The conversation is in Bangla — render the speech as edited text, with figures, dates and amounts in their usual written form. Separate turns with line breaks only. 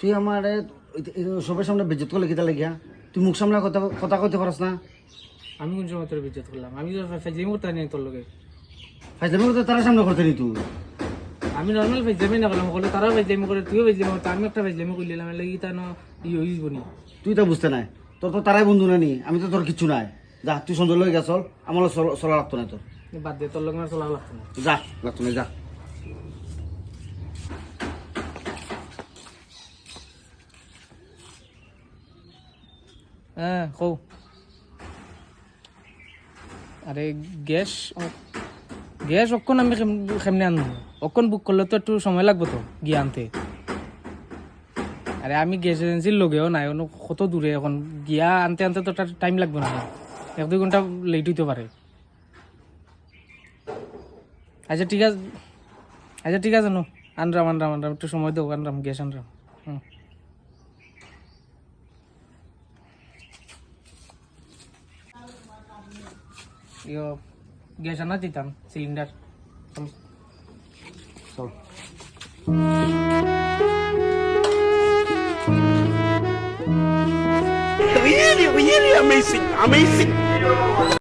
তুই আমার সবার সামনে বেজ্জত করলে কিতা লাগিয়া তুই মুখ সামনে কথা কথা কইতে পারস না।
আমি কোন সময় তোর বিজ্জত করলাম? আমি তো ফাইজলামি করতে নেই তোর লগে।
ফাইজলামি করতে তারা সামনে করতে নি তুই।
আমি নর্মাল ফাইজলামি না করলাম, বলে তারাও ফাইজলামি করে, তুইও ফাইজলামি করতে, আমি একটা ফাইজলামি করলাম, এর লাগি তা হইব নি।
তুই তো বুঝতে নাই, তোর তো তারাই বন্ধু না নি, আমি তো তোর কিচ্ছু নাই। যা তুই সঞ্জয় লই গেছ, আমার চলা লাগতো না তোর।
বাদ দে, তোর লগে আমার চলা লাগতো না।
যা লাগতো না, যা।
হ্যাঁ কৌ। আরে গ্যাস গ্যাস অক্ষণ আমি কেমনে আনবো? অক্ষণ বুক করলে তো একটু সময় লাগবে তো গিয়ে আনতে। আরে আমি গ্যাস এজেন্সির লগেও নাই, কত দূরে এখন গিয়া আনতে আনতে তো টাইম লাগবে না, 1-2 ঘন্টা লেট হইতে পারে। আচ্ছা ঠিক আছে, আচ্ছা ঠিক আছে নো, আনরাম একটু সময় দেবো, আনরাম গ্যাস আনরাম। হুম। ইয়ো গ্যাস আনা দিতাম, সিলিন্ডার।
চল।
Really amazing.